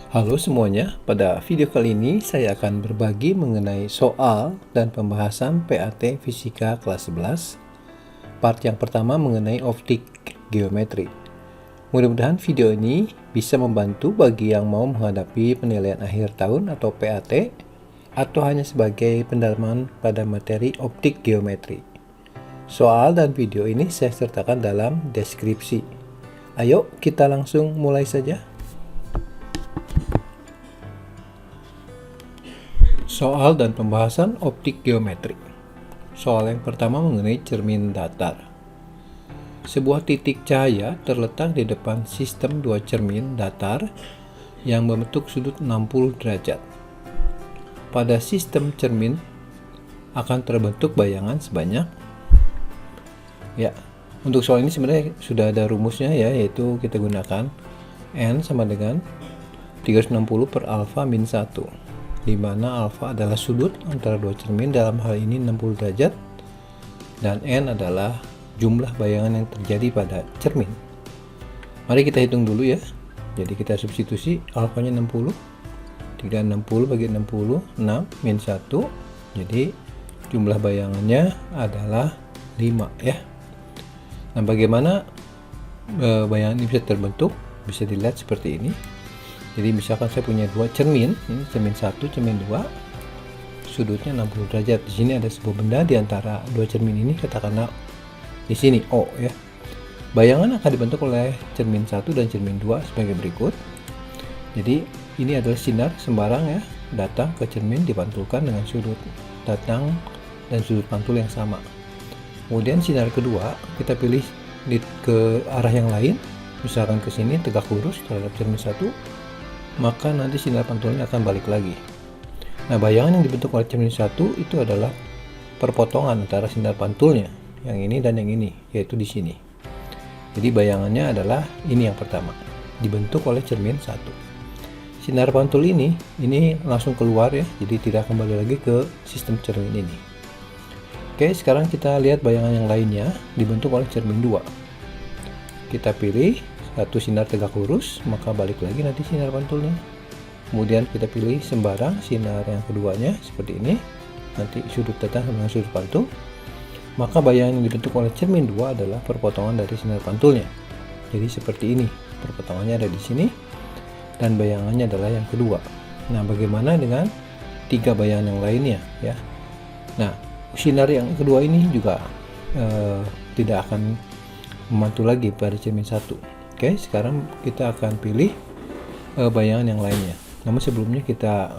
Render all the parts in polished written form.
Halo semuanya, pada video kali ini saya akan berbagi mengenai soal dan pembahasan PAT Fisika kelas 11. Part yang pertama mengenai optik geometri. Mudah-mudahan video ini bisa membantu bagi yang mau menghadapi penilaian akhir tahun atau PAT, atau hanya sebagai pendalaman pada materi optik geometri. Soal dan video ini saya sertakan dalam deskripsi. Ayo kita langsung mulai saja. Soal dan pembahasan optik geometri. Soal yang pertama mengenai cermin datar. Sebuah titik cahaya terletak di depan sistem dua cermin datar yang membentuk sudut 60 derajat. Pada sistem cermin akan terbentuk bayangan sebanyak untuk soal ini sebenarnya sudah ada rumusnya yaitu kita gunakan N sama dengan 360 per alfa min 1, di mana alfa adalah sudut antara dua cermin, dalam hal ini 60 derajat, dan N adalah jumlah bayangan yang terjadi pada cermin. Mari kita hitung dulu ya. Jadi kita substitusi alfanya 60, 360 bagi 60, 6 min 1, jadi jumlah bayangannya adalah 5 ya. Nah, bagaimana bayangan ini bisa terbentuk? Bisa dilihat seperti ini. Jadi misalkan saya punya dua cermin, ini cermin 1, cermin 2, sudutnya 60 derajat. Di sini ada sebuah benda di antara dua cermin ini, katakanlah di sini O ya. Bayangan akan dibentuk oleh cermin 1 dan cermin 2 sebagai berikut. Jadi ini adalah sinar sembarang ya, datang ke cermin dipantulkan dengan sudut datang dan sudut pantul yang sama. Kemudian sinar kedua kita pilih ke arah yang lain, misalkan ke sini tegak lurus terhadap cermin 1, maka nanti sinar pantulnya akan balik lagi. Nah, bayangan yang dibentuk oleh cermin 1 itu adalah perpotongan antara sinar pantulnya, yang ini dan yang ini, yaitu di sini. Jadi bayangannya adalah ini yang pertama, dibentuk oleh cermin 1. Sinar pantul ini langsung keluar ya, jadi tidak kembali lagi ke sistem cermin ini. Oke, sekarang kita lihat bayangan yang lainnya dibentuk oleh cermin 2. Kita pilih satu sinar tegak lurus, maka balik lagi nanti sinar pantulnya. Kemudian kita pilih sembarang sinar yang keduanya seperti ini, nanti sudut datang dengan sudut pantul, maka bayangan yang dibentuk oleh cermin 2 adalah perpotongan dari sinar pantulnya. Jadi seperti ini, perpotongannya ada di sini dan bayangannya adalah yang kedua. Nah, bagaimana dengan tiga bayangan yang lainnya ya? Nah, sinar yang kedua ini juga tidak akan memantul lagi pada cermin 1. Oke, sekarang kita akan pilih bayangan yang lainnya. Namun sebelumnya kita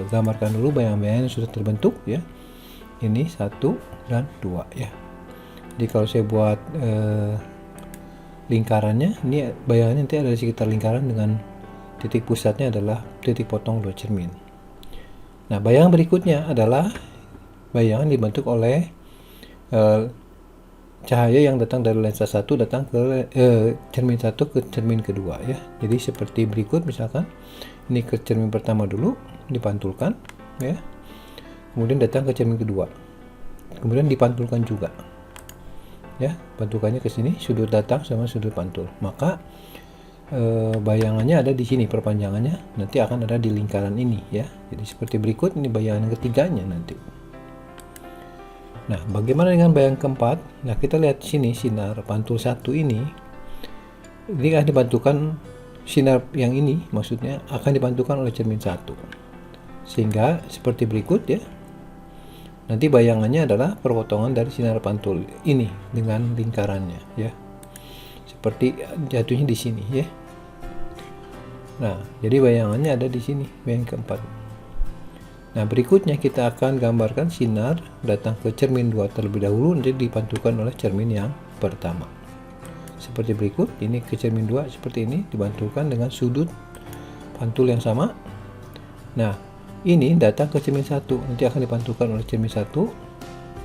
gambarkan dulu bayangan-bayangan yang sudah terbentuk ya. Ini 1 dan 2 ya. Jadi kalau saya buat lingkarannya, ini bayangannya nanti ada di sekitar lingkaran dengan titik pusatnya adalah titik potong dua cermin. Nah, bayangan berikutnya adalah bayangan dibentuk oleh cahaya yang datang dari lensa 1 datang ke cermin 1 ke cermin kedua ya. Jadi seperti berikut, misalkan ini ke cermin pertama dulu dipantulkan ya, kemudian datang ke cermin kedua, kemudian dipantulkan juga ya, pantulkannya ke sini, sudut datang sama sudut pantul, maka bayangannya ada di sini, perpanjangannya nanti akan ada di lingkaran ini ya. Jadi seperti berikut, ini bayangan ketiganya nanti. Nah, bagaimana dengan bayangan keempat? Nah, kita lihat di sini sinar pantul 1 ini akan dipantulkan, sinar yang ini maksudnya akan dipantulkan oleh cermin 1. Sehingga seperti berikut ya. Nanti bayangannya adalah perpotongan dari sinar pantul ini dengan lingkarannya ya. Seperti jatuhnya di sini ya. Nah, jadi bayangannya ada di sini, bayangan keempat. Nah, berikutnya kita akan gambarkan sinar datang ke cermin 2 terlebih dahulu, nanti dipantulkan oleh cermin yang pertama. Seperti berikut, ini ke cermin 2 seperti ini, dipantulkan dengan sudut pantul yang sama. Nah, ini datang ke cermin 1, nanti akan dipantulkan oleh cermin 1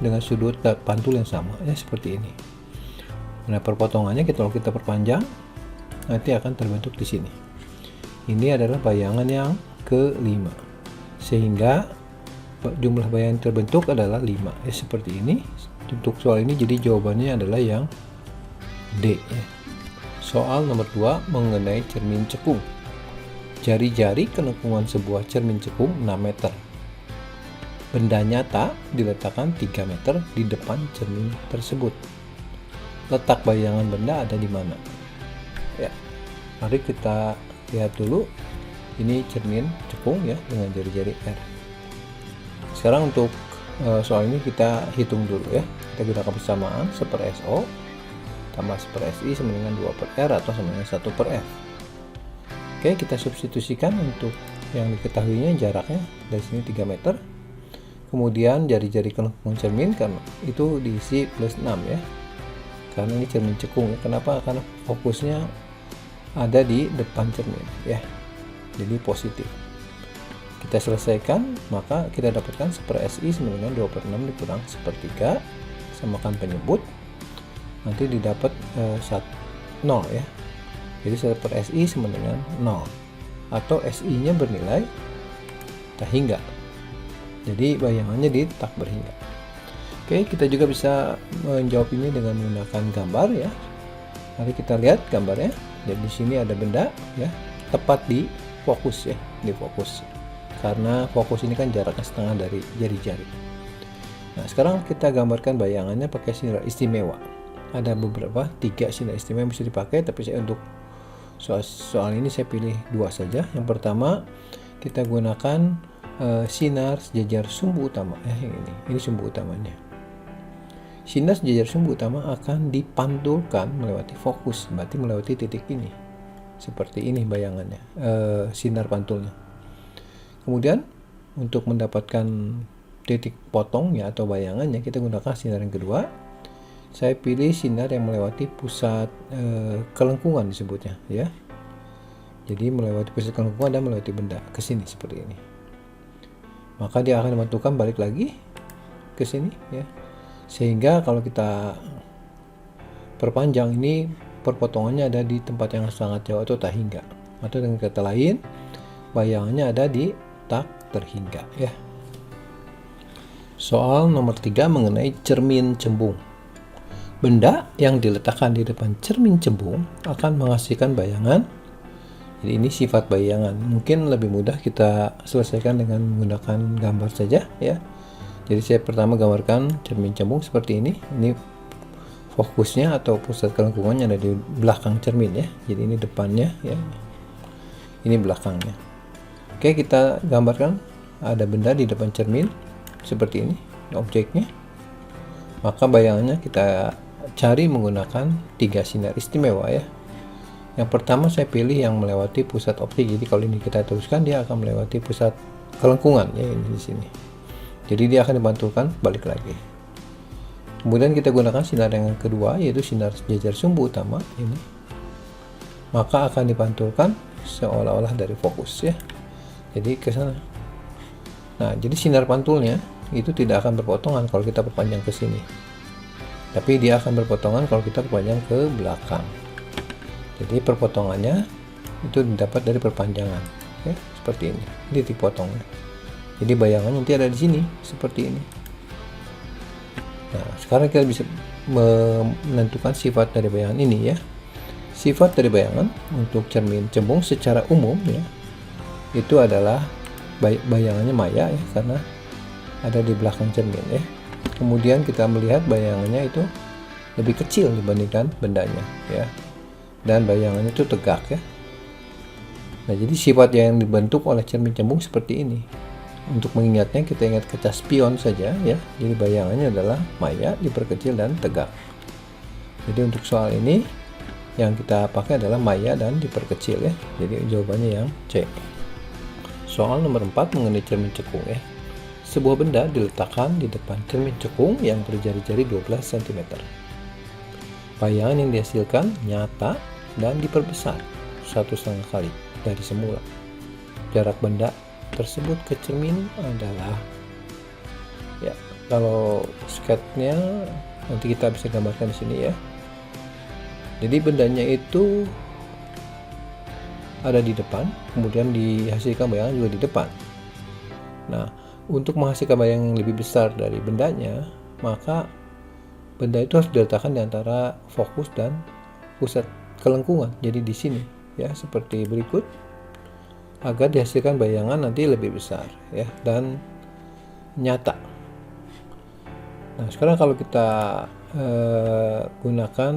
dengan sudut pantul yang sama ya, seperti ini. Nah, perpotongannya kalau kita perpanjang nanti akan terbentuk di sini. Ini adalah bayangan yang kelima, sehingga jumlah bayangan terbentuk adalah 5 ya, seperti ini. Untuk soal ini jadi jawabannya adalah yang D ya. Soal nomor 2 mengenai cermin cekung. jari-jari kelengkungan sebuah cermin cekung 6 meter. Benda nyata diletakkan 3 meter di depan cermin tersebut. Letak bayangan benda ada di mana? Ya, mari kita lihat dulu. Ini cermin cekung ya dengan jari-jari R. Sekarang untuk soal ini kita hitung dulu ya. Kita gunakan persamaan 1/SO tambah 1/SI sama dengan 2/R atau sama dengan 1/F. Oke, kita substitusikan untuk yang diketahuinya jaraknya dari sini 3 meter. Kemudian jari-jari kelengkungan cermin karena itu diisi plus 6 ya. Karena ini cermin cekung ya. Kenapa? Karena fokusnya ada di depan cermin ya. Jadi positif. Kita selesaikan, maka kita dapatkan 1/SI sama dengan 2/6 dikurang 1/3, samakan penyebut, nanti didapat 0 ya. Jadi 1/SI sama dengan 0, atau SI nya bernilai tak hingga. Jadi bayangannya di tak berhingga. Oke, kita juga bisa menjawab ini dengan menggunakan gambar ya. Mari kita lihat gambarnya. Jadi di sini ada benda ya, tepat di fokus ya, di fokus. Karena fokus ini kan jaraknya setengah dari jari-jari. Nah, sekarang kita gambarkan bayangannya pakai sinar istimewa. Ada beberapa 3 sinar istimewa yang bisa dipakai, tapi saya untuk soal ini saya pilih 2 saja. Yang pertama, kita gunakan sinar sejajar sumbu utama ya, yang ini sumbu utamanya. Sinar sejajar sumbu utama akan dipantulkan melewati fokus, berarti melewati titik ini. Seperti ini bayangannya, sinar pantulnya. Kemudian untuk mendapatkan titik potongnya atau bayangannya, kita gunakan sinar yang kedua. Saya pilih sinar yang melewati pusat kelengkungan disebutnya ya. Jadi melewati pusat kelengkungan dan melewati benda ke sini seperti ini. Maka dia akan dimantulkan balik lagi ke sini ya. Sehingga kalau kita perpanjang ini, perpotongannya ada di tempat yang sangat jauh atau tak hingga. Atau dengan kata lain, bayangannya ada di tak terhingga ya. Soal nomor 3 mengenai cermin cembung. Benda yang diletakkan di depan cermin cembung akan menghasilkan bayangan. Jadi ini sifat bayangan. Mungkin lebih mudah kita selesaikan dengan menggunakan gambar saja ya. Jadi saya pertama gambarkan cermin cembung seperti ini. Ini fokusnya atau pusat kelengkungannya ada di belakang cermin ya. Jadi ini depannya ya. Ini belakangnya. Oke, kita gambarkan ada benda di depan cermin seperti ini, objeknya. Maka bayangannya kita cari menggunakan 3 sinar istimewa ya. Yang pertama saya pilih yang melewati pusat optik. Jadi kalau ini kita teruskan, dia akan melewati pusat kelengkungan ya, ini di sini. Jadi dia akan dipantulkan balik lagi. Kemudian kita gunakan sinar yang kedua, yaitu sinar sejajar sumbu utama ini. Maka akan dipantulkan seolah-olah dari fokus ya. Jadi ke sana. Nah, jadi sinar pantulnya itu tidak akan berpotongan kalau kita perpanjang ke sini. Tapi dia akan berpotongan kalau kita perpanjang ke belakang. Jadi perpotongannya itu didapat dari perpanjangan ya, seperti ini. Ini dipotongnya. Jadi bayangan nanti ada di sini seperti ini. Nah, sekarang kita bisa menentukan sifat dari bayangan ini ya. Sifat dari bayangan untuk cermin cembung secara umum ya, itu adalah bayangannya maya ya, karena ada di belakang cermin ya. Kemudian kita melihat bayangannya itu lebih kecil dibandingkan bendanya ya, dan bayangannya itu tegak ya. Nah, jadi sifat yang dibentuk oleh cermin cembung seperti ini. Untuk mengingatnya, kita ingat kaca spion saja ya. Jadi bayangannya adalah maya, diperkecil dan tegak. Jadi untuk soal ini yang kita pakai adalah maya dan diperkecil ya. Jadi jawabannya yang C. Soal nomor 4 mengenai cermin cekung ya. Sebuah benda diletakkan di depan cermin cekung yang berjari-jari 12 cm. Bayangan yang dihasilkan nyata dan diperbesar 1,5 kali dari semula. Jarak benda tersebut ke cermin adalah, ya, kalau sketnya nanti kita bisa gambarkan di sini ya. Jadi bendanya itu ada di depan, kemudian dihasilkan bayangan juga di depan. Nah, untuk menghasilkan bayangan yang lebih besar dari bendanya, maka benda itu harus diletakkan di antara fokus dan pusat kelengkungan. Jadi di sini ya, seperti berikut. agar dihasilkan bayangan nanti lebih besar ya dan nyata. Nah, sekarang kalau kita gunakan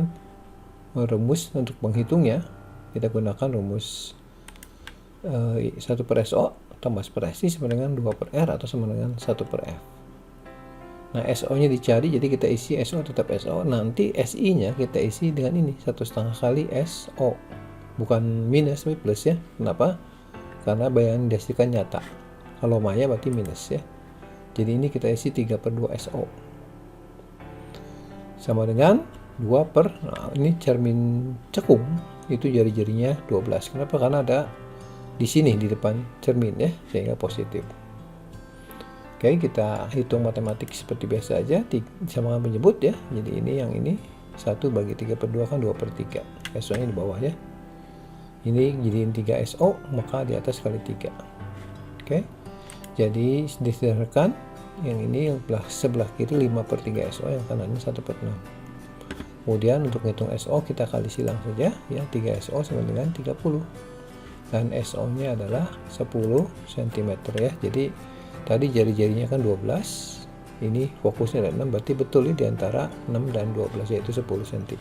rumus untuk menghitungnya, kita gunakan rumus 1/SO tambah ekspresi sama dengan 2/R atau sama dengan 1/F. Nah, SO-nya dicari, jadi kita isi SO tetap SO. Nanti SI-nya kita isi dengan ini 1,5 kali SO, bukan minus tapi plus ya. Kenapa? Karena bayangan dihasilkan nyata. Kalau maya berarti minus ya. Jadi ini kita isi 3/2 SO sama dengan 2 per, nah ini cermin cekung itu jari-jarinya 12. Kenapa? Karena ada di sini di depan cermin ya, sehingga positif. Oke, kita hitung matematik seperti biasa aja, sama menyebut ya. Jadi ini yang ini 1 bagi 3/2 kan 2/3. SO nya di bawah ya. Ini jadiin 3 SO, maka di atas kali 3. Oke, jadi disederhanakan yang ini yang sebelah kiri 5/3 SO, yang kanannya 1/6. Kemudian untuk menghitung SO kita kali silang saja ya, 3 SO sama dengan 30 dan SO nya adalah 10 cm ya. Jadi tadi jari-jarinya kan 12, ini fokusnya ada 6, berarti betul ya diantara 6 dan 12 yaitu 10 cm.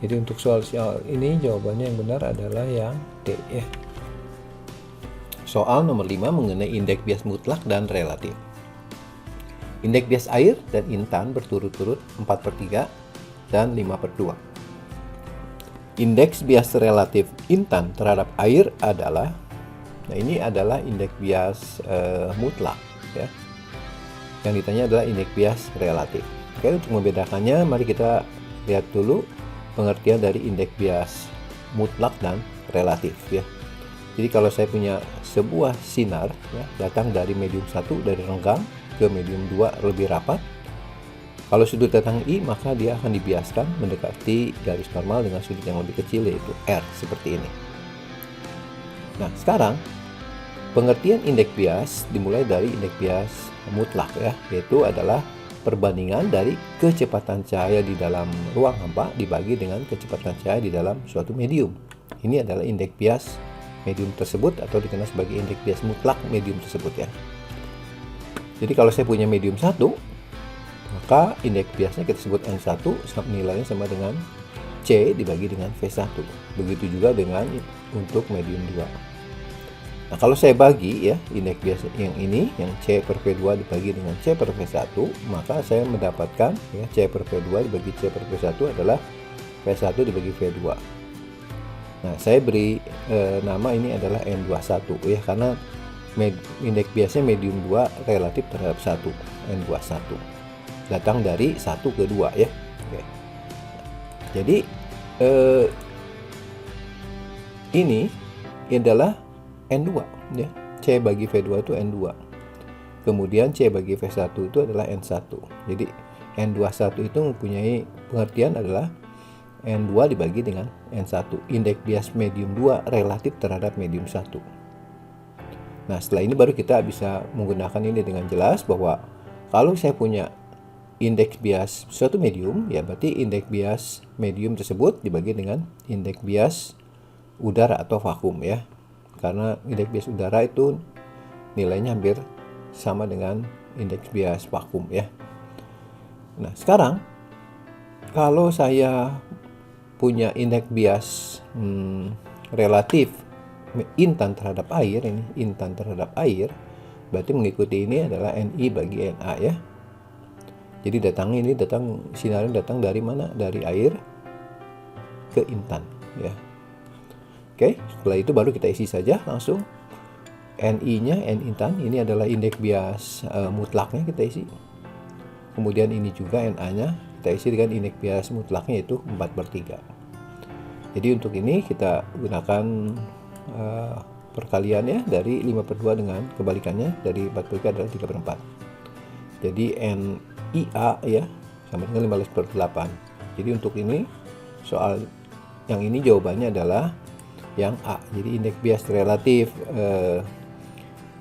Jadi untuk soal ini jawabannya yang benar adalah yang D ya. Soal nomor 5 mengenai indeks bias mutlak dan relatif. Indeks bias air dan intan berturut-turut 4/3 dan 5/2. Indeks bias relatif intan terhadap air adalah, nah ini adalah indeks bias mutlak ya. Yang ditanya adalah indeks bias relatif. Oke, untuk membedakannya mari kita lihat dulu pengertian dari indeks bias mutlak dan relatif ya. Jadi kalau saya punya sebuah sinar ya, datang dari medium 1 dari renggang ke medium 2 lebih rapat. Kalau sudut datang I, maka dia akan dibiaskan mendekati garis normal dengan sudut yang lebih kecil, yaitu R, seperti ini. Nah, sekarang pengertian indeks bias dimulai dari indeks bias mutlak ya, yaitu adalah perbandingan dari kecepatan cahaya di dalam ruang hampa dibagi dengan kecepatan cahaya di dalam suatu medium. Ini adalah indeks bias medium tersebut atau dikenal sebagai indeks bias mutlak medium tersebut ya. Jadi kalau saya punya medium 1, maka indeks biasnya kita sebut N1, nilainya sama dengan C dibagi dengan V1. Begitu juga dengan untuk medium 2. Nah, kalau saya bagi ya indeks bias yang ini, yang C per V2 dibagi dengan C per V1, maka saya mendapatkan ya C per V2 dibagi C per V1 adalah V1 dibagi V2. Nah, saya beri nama ini adalah N21 ya, karena indeks biasnya medium 2 relatif terhadap 1, N21. Datang dari 1 ke 2 ya. Oke. Jadi ini adalah N2 ya. C bagi V2 itu N2. Kemudian C bagi V1 itu adalah N1. Jadi N21 itu mempunyai pengertian adalah N2 dibagi dengan N1. Indeks bias medium 2 relatif terhadap medium 1. Nah, setelah ini baru kita bisa menggunakan ini dengan jelas bahwa kalau saya punya indeks bias suatu medium, ya berarti indeks bias medium tersebut dibagi dengan indeks bias udara atau vakum ya. Karena indeks bias udara itu nilainya hampir sama dengan indeks bias vakum ya. Nah, sekarang kalau saya punya indeks bias relatif intan terhadap air, ini intan terhadap air, berarti mengikuti ini adalah Ni bagi Na ya. Jadi sinarnya datang dari mana? Dari air ke intan ya. Oke, setelah itu baru kita isi saja langsung Ni-nya, N intan, ini adalah indeks bias mutlaknya kita isi. Kemudian ini juga Na-nya kita isi dengan indeks bias mutlaknya yaitu 4/3. Jadi untuk ini kita gunakan perkalian ya, dari 5/2 dengan kebalikannya dari 4/3 adalah 3/4. Jadi NIA ya sama dengan 15/8. Jadi untuk ini soal yang ini jawabannya adalah yang A. Jadi indeks bias relatif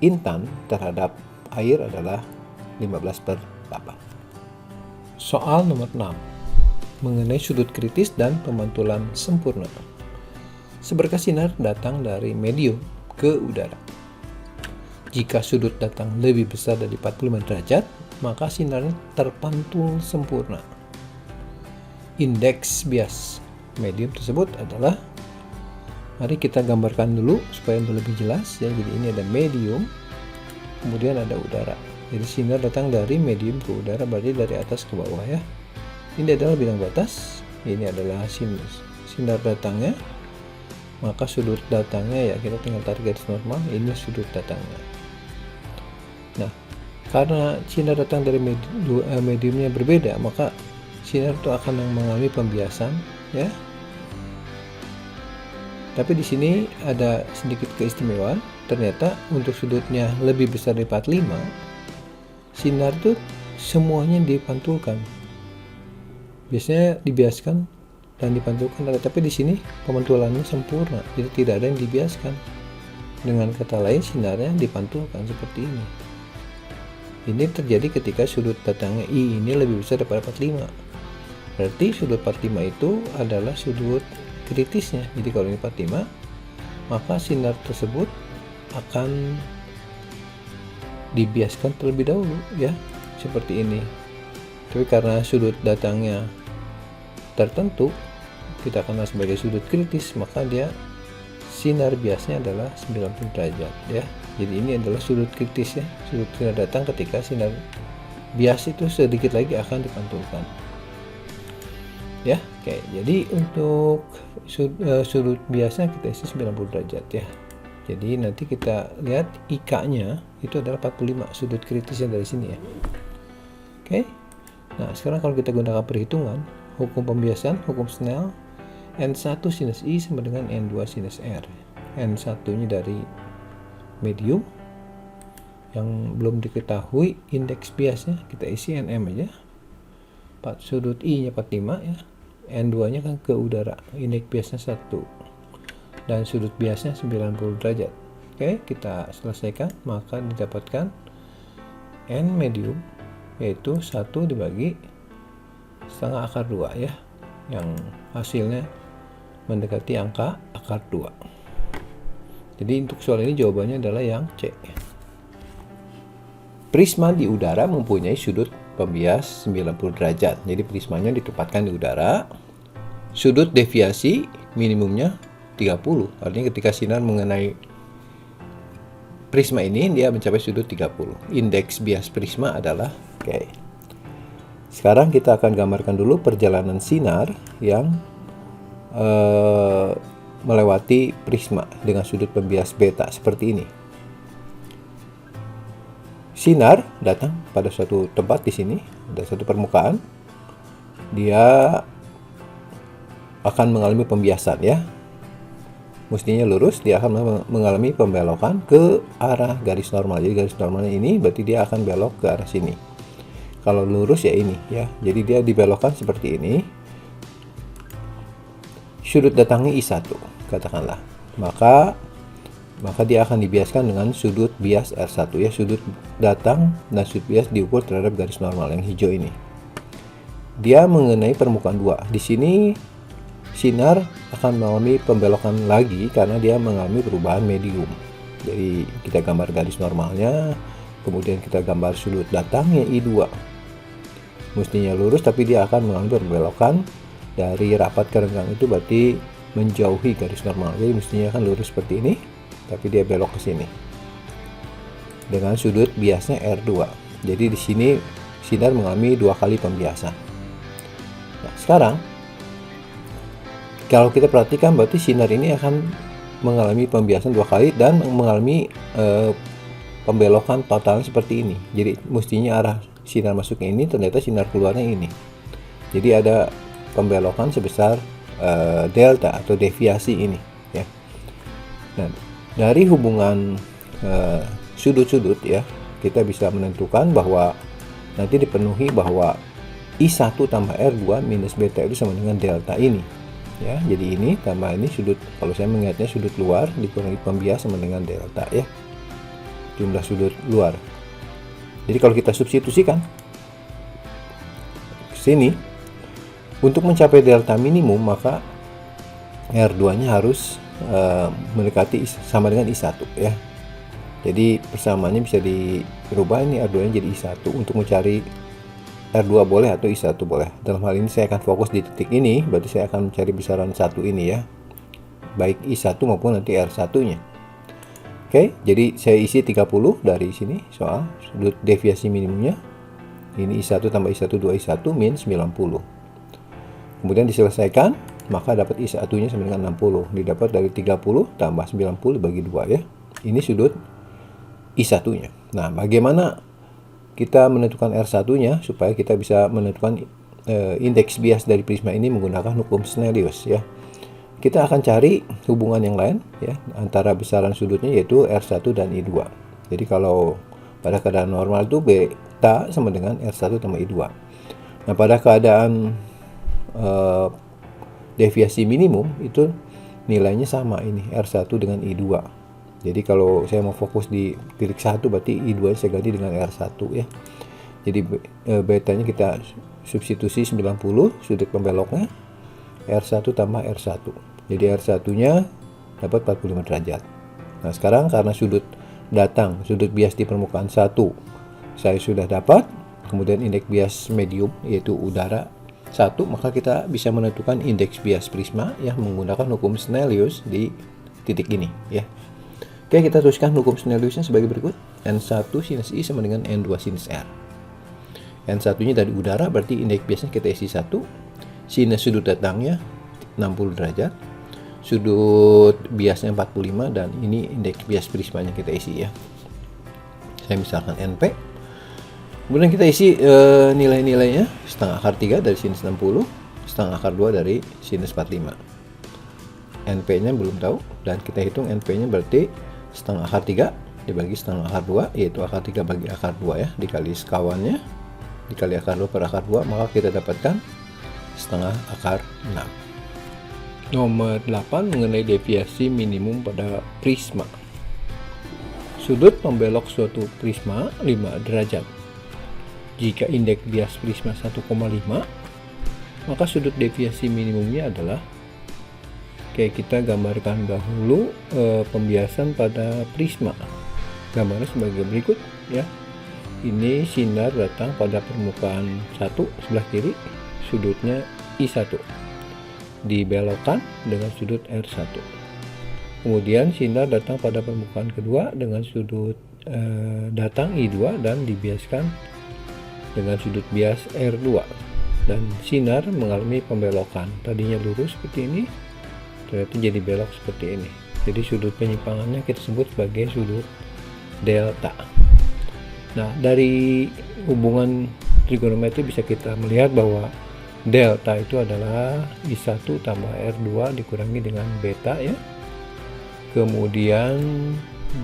intan terhadap air adalah 15/8. Soal nomor 6 mengenai sudut kritis dan pemantulan sempurna. Seberkas sinar datang dari medium ke udara. Jika sudut datang lebih besar dari 45 derajat, maka sinarnya terpantul sempurna. Indeks bias medium tersebut adalah, mari kita gambarkan dulu supaya lebih jelas ya. Jadi ini ada medium, kemudian ada udara. Jadi sinar datang dari medium ke udara, berarti dari atas ke bawah ya. Ini adalah bidang batas, ini adalah sinar datangnya, maka sudut datangnya ya kita tinggal tarik garis normal, ini sudut datangnya. Nah, karena sinar datang dari mediumnya berbeda, maka sinar itu akan mengalami pembiasan ya. Tapi di sini ada sedikit keistimewaan, ternyata untuk sudutnya lebih besar dari 45, sinar itu semuanya dipantulkan. Biasanya dibiaskan dan dipantulkan, tapi di sini pemantulannya sempurna, jadi tidak ada yang dibiaskan. Dengan kata lain, sinarnya dipantulkan seperti ini. Ini terjadi ketika sudut datangnya I ini lebih besar daripada 45. Berarti sudut 45 itu adalah sudut kritisnya. Jadi kalau ini 45, maka sinar tersebut akan dibiaskan terlebih dahulu ya, seperti ini. Tapi karena sudut datangnya tertentu, kita kenal sebagai sudut kritis, maka dia sinar biasnya adalah 90 derajat ya. Jadi ini adalah sudut kritis ya, sudut sinar datang ketika sinar bias itu sedikit lagi akan dipantulkan ya. Oke, jadi untuk sudut biasnya kita isi 90 derajat ya. Jadi nanti kita lihat IK nya itu adalah 45, sudut kritisnya dari sini ya. Oke, nah sekarang kalau kita gunakan perhitungan hukum pembiasan, hukum Snell, N1 sinus I sama dengan N2 sinus R. N1 nya dari medium yang belum diketahui indeks biasnya, kita isi NM aja. Sudut I nya 45 ya, N2 nya kan ke udara, indeks biasnya 1 dan sudut biasnya 90 derajat. Oke, kita selesaikan, maka didapatkan N medium yaitu 1 dibagi setengah akar 2 ya, yang hasilnya mendekati angka akar 2. Jadi untuk soal ini jawabannya adalah yang C. Prisma di udara mempunyai sudut pembias 90 derajat. Jadi prismanya ditempatkan di udara. Sudut deviasi minimumnya 30. Artinya ketika sinar mengenai prisma ini, dia mencapai sudut 30. Indeks bias prisma adalah oke. Sekarang kita akan gambarkan dulu perjalanan sinar yang melewati prisma dengan sudut pembias beta seperti ini. Sinar datang pada suatu tempat di sini, ada satu permukaan. Dia akan mengalami pembiasan ya. Mestinya lurus, dia akan mengalami pembelokan ke arah garis normal. Jadi garis normalnya ini berarti dia akan belok ke arah sini. Kalau lurus ya ini ya. Jadi dia dibelokkan seperti ini. Sudut datangnya I1 katakanlah, maka dia akan dibiaskan dengan sudut bias R1 ya. Sudut datang dan sudut bias diukur terhadap garis normal yang hijau ini. Dia mengenai permukaan 2. Di sini sinar akan mengalami pembelokan lagi karena dia mengalami perubahan medium. Jadi kita gambar garis normalnya, kemudian kita gambar sudut datangnya I2. Mestinya lurus, tapi dia akan mengalami pembelokan dari rapat ke renggang, itu berarti menjauhi garis normal. Jadi mestinya akan lurus seperti ini, tapi dia belok ke sini dengan sudut biasnya R2. Jadi di sini sinar mengalami 2 kali pembiasan. Nah, sekarang kalau kita perhatikan berarti sinar ini akan mengalami pembiasan 2 kali dan mengalami pembelokan total seperti ini. Jadi mestinya arah sinar masuknya ini, ternyata sinar keluarnya ini. Jadi ada pembelokan sebesar delta atau deviasi ini ya. Nah, dari hubungan sudut-sudut ya, kita bisa menentukan bahwa nanti dipenuhi bahwa I1 tambah R2 minus beta itu sama dengan delta ini ya. Jadi ini tambah ini sudut, kalau saya melihatnya sudut luar dikurangi pembias sama dengan delta ya, jumlah sudut luar. Jadi kalau kita substitusikan ke sini, untuk mencapai delta minimum maka R2 nya harus mendekati sama dengan I1 ya. Jadi persamaannya bisa dirubah, ini R2 nya jadi I1 untuk mencari R2 boleh atau I1 boleh. Dalam hal ini saya akan fokus di titik ini, berarti saya akan mencari besaran 1 ini ya, baik I1 maupun nanti R1 nya. Oke, jadi saya isi 30 dari sini soal sudut deviasi minimumnya. Ini I1 tambah I1 2I1 min 90. Kemudian diselesaikan, maka dapat I1 nya sama dengan 60. Didapat dari 30 tambah 90 bagi 2 ya. Ini sudut I1 nya. Nah, bagaimana kita menentukan R1 nya supaya kita bisa menentukan indeks bias dari prisma ini menggunakan hukum Snellius ya. Kita akan cari hubungan yang lain ya antara besaran sudutnya, yaitu R1 dan I2. Jadi kalau pada keadaan normal itu beta sama dengan R1 tambah I2. Nah, pada keadaan deviasi minimum itu nilainya sama, ini R1 dengan I2. Jadi kalau saya mau fokus di titik 1, berarti I2 saya ganti dengan R1 ya. Jadi betanya kita substitusi 90, sudut pembeloknya R1 tambah R1. Jadi R1 nya dapat 45 derajat. Nah, sekarang karena sudut bias di permukaan 1 saya sudah dapat, kemudian indeks bias medium yaitu udara 1, maka kita bisa menentukan indeks bias prisma yang menggunakan hukum Snellius di titik ini ya. Oke, kita tuliskan hukum Snelliusnya sebagai berikut. N1 sinus I sama dengan N2 sinus R. N1 nya dari udara, berarti indeks biasnya kita isi 1. Sinus sudut datangnya 60 derajat. Sudut biasnya 45, dan ini indeks bias prismanya kita isi ya. Saya misalkan NP. Kemudian kita isi nilai-nilainya. Setengah akar 3 dari sinus 60, setengah akar 2 dari sinus 45. NP-nya belum tahu, dan kita hitung NP-nya berarti setengah akar 3 dibagi setengah akar 2, yaitu akar 3 bagi akar 2 ya, dikali sekawannya, dikali akar 2 per akar 2, maka kita dapatkan setengah akar 6. Nomor 8 mengenai deviasi minimum pada prisma. Sudut pembelok suatu prisma 5 derajat. Jika indeks bias prisma 1,5, maka sudut deviasi minimumnya adalah, kayak kita gambarkan dahulu pembiasan pada prisma. Gambarnya sebagai berikut ya. Ini sinar datang pada permukaan 1 sebelah kiri, sudutnya I1. Dibelokkan dengan sudut R1. Kemudian sinar datang pada permukaan kedua dengan sudut datang I2 dan dibiaskan dengan sudut bias R2. Dan sinar mengalami pembelokan. Tadinya lurus seperti ini, ternyata jadi belok seperti ini. Jadi sudut penyimpangannya kita sebut sebagai sudut delta. Nah, dari hubungan trigonometri bisa kita melihat bahwa delta itu adalah I1 tambah R2 dikurangi dengan beta ya. Kemudian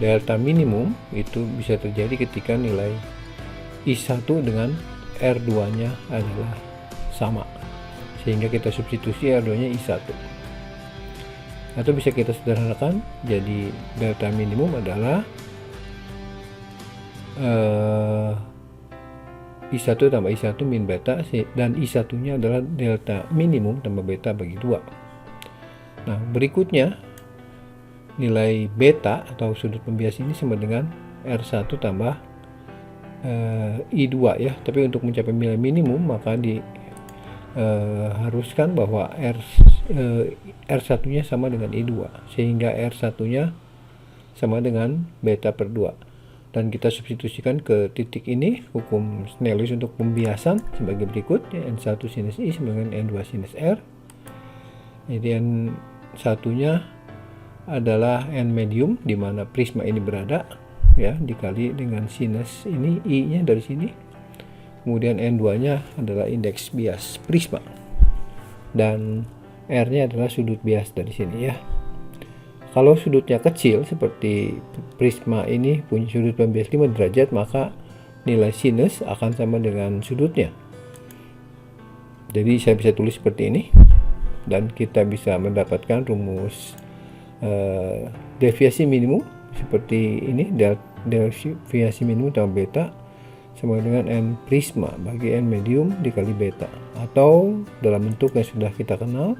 delta minimum itu bisa terjadi ketika nilai I1 dengan R2 nya adalah sama, sehingga kita substitusi R2 nya I1. Atau bisa kita sederhanakan, jadi delta minimum adalah I1 tambah I1 min beta, dan I1 nya adalah delta minimum tambah beta bagi 2. Nah, berikutnya nilai beta atau sudut pembias ini sama dengan R1 tambah I2 ya. Tapi untuk mencapai nilai minimum maka haruskan bahwa R1 nya sama dengan I2, sehingga R1 nya sama dengan beta per 2. Dan kita substitusikan ke titik ini hukum Snellius untuk pembiasan sebagai berikut ya. N1 sinus I sama dengan N2 sinus R. Jadi N1 nya adalah N medium di mana prisma ini berada ya, dikali dengan sinus ini I nya dari sini. Kemudian N2 nya adalah indeks bias prisma, dan R nya adalah sudut bias dari sini ya. Kalau sudutnya kecil seperti prisma ini punya sudut pembias 5 derajat, maka nilai sinus akan sama dengan sudutnya. Jadi saya bisa tulis seperti ini, dan kita bisa mendapatkan rumus deviasi minimum seperti ini. Deviasi minimum tambah beta sama dengan N prisma bagi N medium dikali beta, atau dalam bentuk yang sudah kita kenal,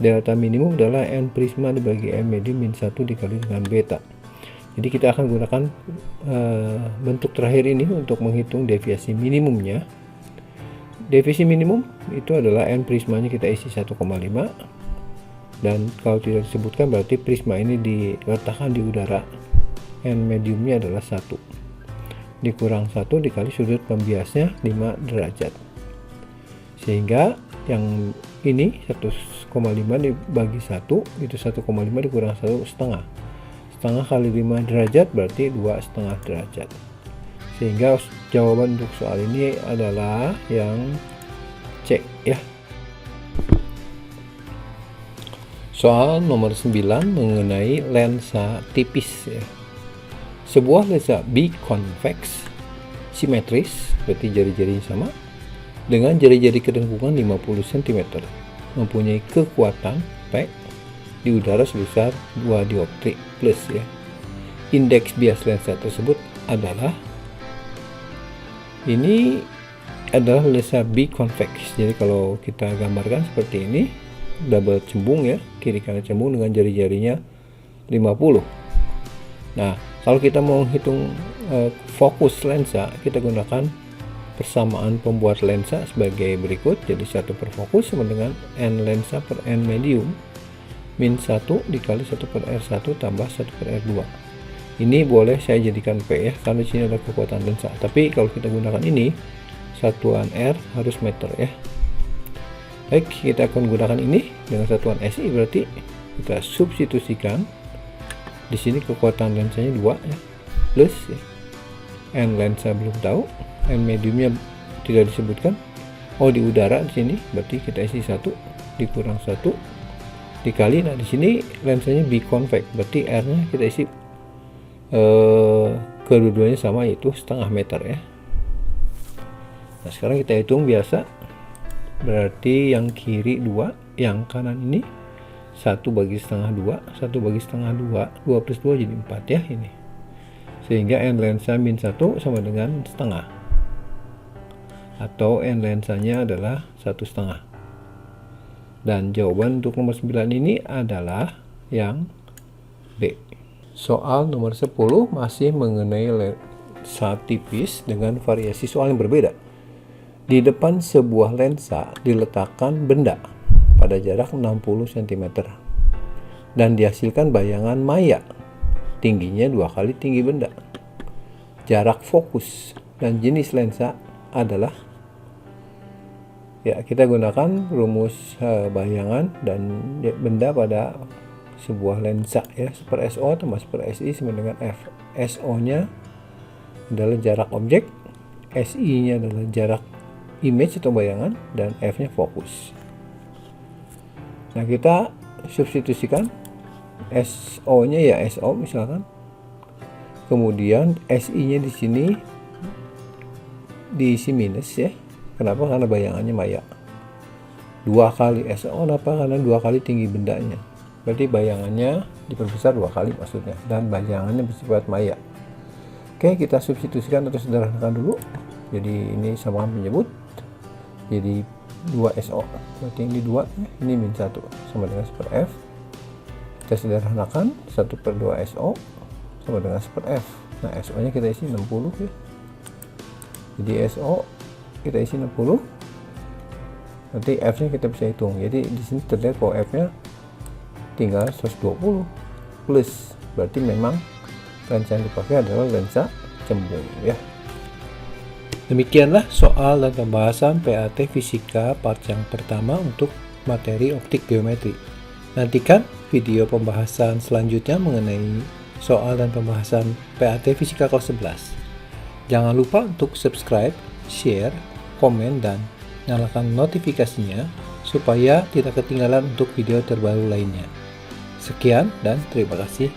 Delta minimum adalah N prisma dibagi N medium min 1 dikali dengan beta. Jadi kita akan gunakan bentuk terakhir ini untuk menghitung deviasi minimumnya. Deviasi minimum itu adalah N prismanya kita isi 1,5, dan kalau tidak disebutkan berarti prisma ini diletakkan di udara. N mediumnya adalah 1 dikurang 1 dikali sudut pembiasnya 5 derajat, sehingga yang ini 1,5 dibagi 1 itu 1,5 dikurang 1 setengah kali 5 derajat berarti 2,5 derajat, sehingga jawaban untuk soal ini adalah yang C ya. Soal nomor 9 mengenai lensa tipis ya. Sebuah lensa biconvex simetris, berarti jari-jarinya sama, dengan jari-jari kedengkungan 50 cm, mempunyai kekuatan P di udara sebesar 2 dioptrik plus ya. Indeks bias lensa tersebut adalah, ini adalah lensa biconvex. Jadi kalau kita gambarkan seperti ini, double cembung ya, kiri kanan cembung dengan jari-jarinya 50. Nah, kalau kita mau hitung fokus lensa, kita gunakan persamaan pembuat lensa sebagai berikut. Jadi 1 per fokus sama dengan N lensa per N medium min 1 dikali 1 per R1 tambah 1 per R2. Ini boleh saya jadikan P ya, karena di sini ada kekuatan lensa. Tapi kalau kita gunakan ini, satuan R harus meter ya. Baik, kita akan gunakan ini dengan satuan SI, berarti kita substitusikan. Di sini kekuatan lensanya 2 ya, plus ya. N lensa belum tahu, N mediumnya tidak disebutkan. Oh, di udara di sini, berarti kita isi 1 dikurang 1 dikali. Nah, di sini lensanya biconvex, berarti R-nya kita isi kedua-duanya sama, yaitu setengah meter ya. Nah, sekarang kita hitung biasa. Berarti yang kiri 2, yang kanan ini 1 bagi setengah 2, 1 bagi setengah 2, 2 plus 2 jadi 4 ya ini. Sehingga N lensa min 1 sama dengan setengah, atau N lensanya adalah 1,5. Dan jawaban untuk nomor 9 ini adalah yang B. Soal nomor 10 masih mengenai lensa tipis dengan variasi soal yang berbeda. Di depan sebuah lensa diletakkan benda pada jarak 60 cm dan dihasilkan bayangan maya tingginya 2 kali tinggi benda. Jarak fokus dan jenis lensa adalah, ya kita gunakan rumus bayangan dan benda pada sebuah lensa ya, per SO tambah per SI sama dengan F. SO nya adalah jarak objek, SI nya adalah jarak image atau bayangan, dan F nya fokus. Nah, kita substitusikan SO nya ya SO misalkan, kemudian SI nya di sini diisi minus ya. Kenapa? Karena bayangannya maya. 2 kali SO, kenapa? Karena 2 kali tinggi bendanya, berarti bayangannya diperbesar 2 kali maksudnya, dan bayangannya bersifat maya. Oke, kita substitusikan atau sederhanakan dulu. Jadi ini samakan penyebut, jadi 2SO, berarti ini 2, ini min 1 sama dengan 1 per F. Kita sederhanakan, 1 per 2SO sama dengan 1 per F. Nah, SO nya kita isi 60 ya, jadi SO kita isi 60, nanti F nya kita bisa hitung. Jadi di sini terlihat bahwa F nya tinggal 120 plus, berarti memang lensa yang dipakai adalah lensa cembung ya. Demikianlah soal dan pembahasan PAT Fisika part yang pertama untuk materi optik geometri. Nantikan video pembahasan selanjutnya mengenai soal dan pembahasan PAT Fisika kelas 11. Jangan lupa untuk subscribe, share, komen, dan nyalakan notifikasinya supaya tidak ketinggalan untuk video terbaru lainnya. Sekian dan terima kasih.